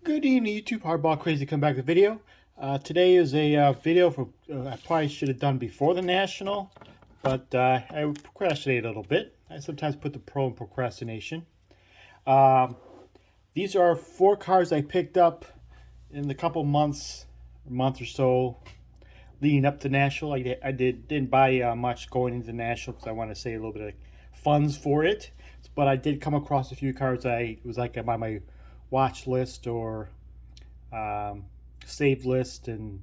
Good evening, YouTube. Hardball Crazy come back to video. Today is a video for I probably should have done before the National, but I procrastinated a little bit. I sometimes put the pro in procrastination. Um, these are 4 cards I picked up in the couple months, a month or so leading up to National. Didn't buy much going into National because I want to save a little bit of funds for it, but I did come across a few cards I was like on my watch list or um, saved list and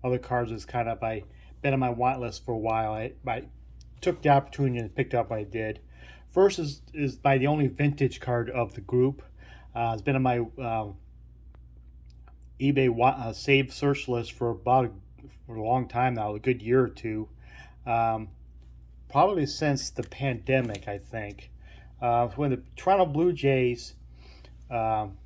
other cards is kind of I been on my want list for a while. I took the opportunity and picked up what I did. First is by the only vintage card of the group. It's been on my eBay save search list for a long time now, a good year or two. Um, Probably since the pandemic, I think. When the Toronto Blue Jays um,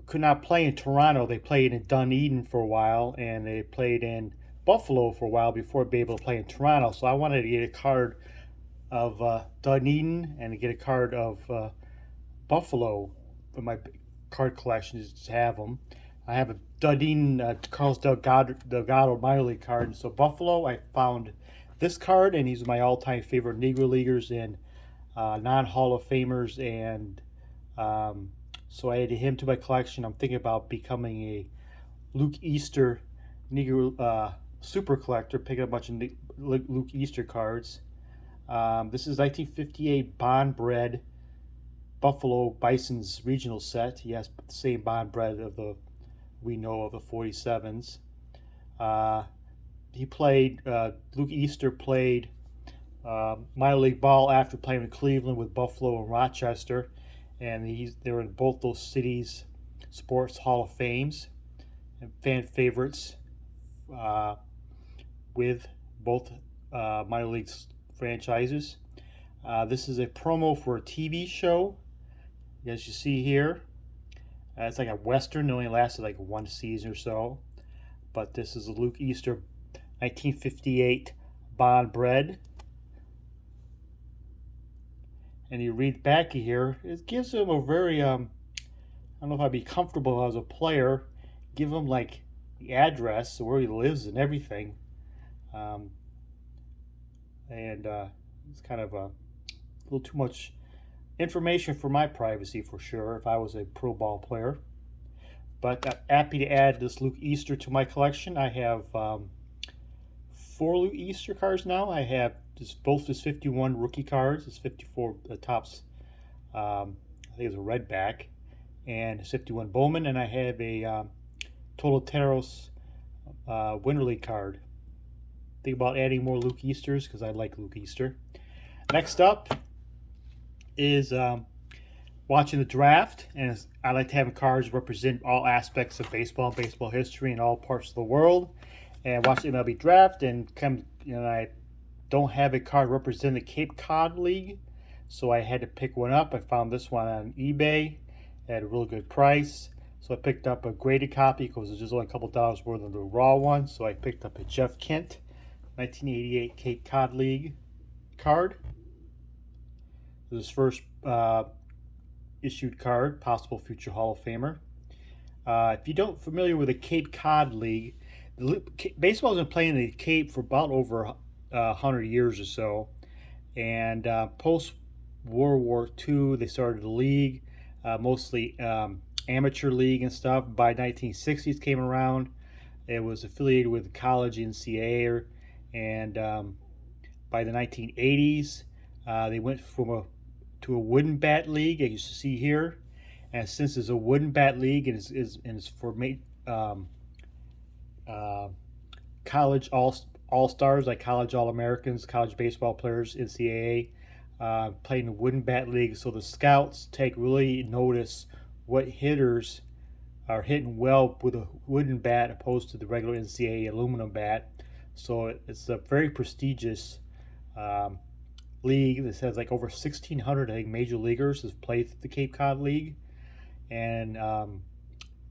could not play in Toronto. They played in Dunedin for a while, and they played in Buffalo for a while before being able to play in Toronto. So I wanted to get a card of Dunedin and to get a card of Buffalo for my card collection just to have them. I have a Dunedin Carlos Delgado minor league card. And so Buffalo, I found this card, and he's my all-time favorite Negro Leaguers and non-Hall of Famers, and so I added him to my collection. I'm thinking about becoming a Luke Easter Negro super collector, picking up a bunch of Luke Easter cards. This is 1958 Bond Bred Buffalo Bison's regional set. He has the same Bond Bred of the we know of the 47s. Uh, Luke Easter played minor league ball after playing in Cleveland with Buffalo and Rochester, and they were in both those cities' sports Hall of Fames and fan favorites uh, with both minor league franchises. This is a promo for a TV show, as you see here. It's like a western. It only lasted like one season or so, but this is a Luke Easter 1958 Bond Bred. And you read back here, it gives him a very I don't know if I'd be comfortable as a player, give him like the address where he lives and everything, um, and it's kind of a little too much information for my privacy for sure if I was a pro ball player. But I'm happy to add this Luke Easter to my collection. I have 4 Easter cards now. I have both his 51 rookie cards, his 54 Topps. I think it's a red back, and his 51 Bowman, and I have a Total Teros Winter League card. Think about adding more Luke Easters because I like Luke Easter. Next up is watching the draft, and I like to have cards represent all aspects of baseball, baseball history, in all parts of the world. And watch the MLB draft, and I don't have a card representing the Cape Cod League, so I had to pick one up. I found this one on eBay at a really good price, so I picked up a graded copy because it's just only a couple dollars more than the raw one. So I picked up a Jeff Kent 1988 Cape Cod League card. This is his first issued card, possible future Hall of Famer. If you don't familiar with the Cape Cod League, baseball's been playing the Cape for about over 100 years or so, and post World War II they started the league, mostly amateur league and stuff. By 1960s came around, it was affiliated with the college NCAA, and by the 1980s they went to a wooden bat league, as you see here. And since it's a wooden bat league and it's for uh, college all stars, like college All Americans, college baseball players, NCAA, playing the wooden bat league. So the scouts take really notice what hitters are hitting well with a wooden bat opposed to the regular NCAA aluminum bat. So it's a very prestigious um, league. This has like over 1,600, I think, major leaguers has played the Cape Cod League, and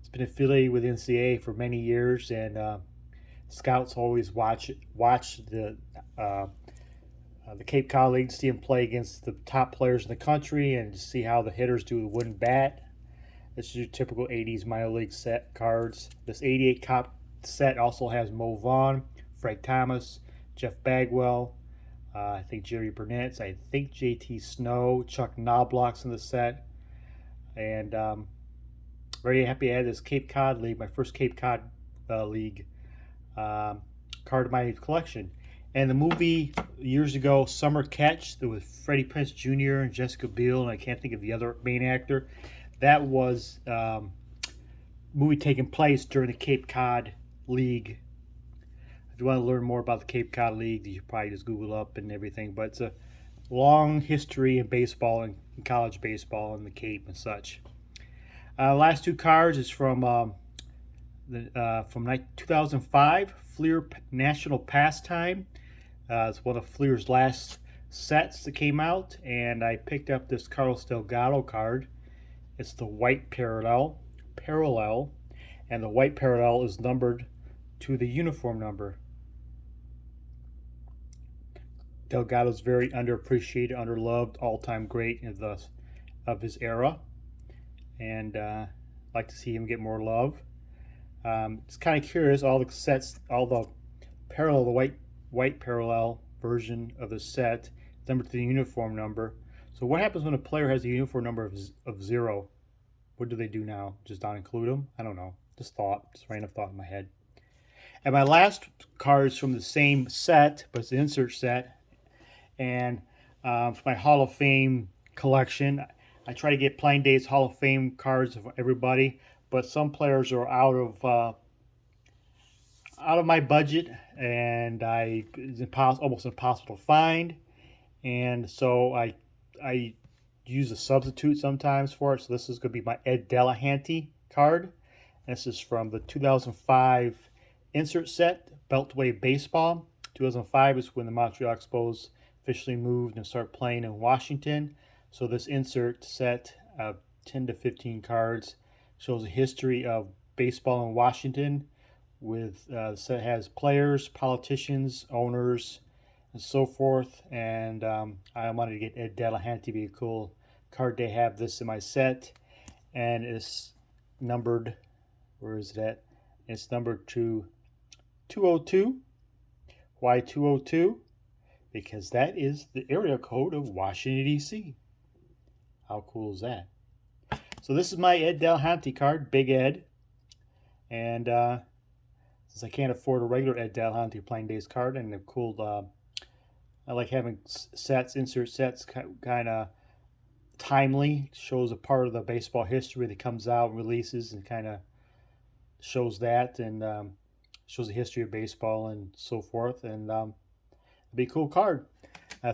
it's been affiliated with NCAA for many years. And scouts always watch the the Cape Cod League to see him play against the top players in the country and to see how the hitters do with wooden bat. This is your typical 80s minor league set cards. This 88 Cop set also has Mo Vaughn, Frank Thomas, Jeff Bagwell, I think Jerry Burnett, I think JT Snow, Chuck Knobloch's in the set. And very happy I had this Cape Cod League, my first Cape Cod League card in my collection. And the movie years ago, Summer Catch, with Freddie Prinze Jr. and Jessica Biel, and I can't think of the other main actor. That was movie taking place during the Cape Cod League. If you want to learn more about the Cape Cod League, you should probably just Google up and everything. But it's a long history in baseball and college baseball and the Cape and such. Last two cards is from 2005, Fleer National Pastime. It's one of Fleer's last sets that came out, and I picked up this Carlos Delgado card. It's the white parallel, and the white parallel is numbered to the uniform number. Delgado's very underappreciated, underloved, all-time great of his era, and like to see him get more love. It's kind of curious, all the sets, all the parallel, the white parallel version of the set, numbered to the uniform number. So what happens when a player has a uniform number of 0? What do they do now? Just not include them? I don't know. Just random thought in my head. And my last card is from the same set, but it's an insert set. And for my Hall of Fame collection, I try to get Playing Days Hall of Fame cards of everybody, but some players are out of my budget, and it's almost impossible to find. And so I use a substitute sometimes for it. So this is going to be my Ed Delahanty card. And this is from the 2005 insert set, Beltway Baseball. 2005 is when the Montreal Expos officially moved and started playing in Washington. So this insert set of 10 to 15 cards shows a history of baseball in Washington. With the set has players, politicians, owners, and so forth. And I wanted to get Ed Delahanty to be a cool card to have this in my set. And it's numbered, where is it at? It's numbered to 202. Why 202? Because that is the area code of Washington, D.C. How cool is that? So this is my Ed Delahanty card, Big Ed. And since I can't afford a regular Ed Delahanty Playing Days card, and they're cool, I like having sets, insert sets, kind of timely. Shows a part of the baseball history that comes out and releases, and kind of shows that, and shows the history of baseball and so forth. And it'll be a cool card.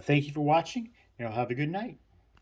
Thank you for watching, and have a good night.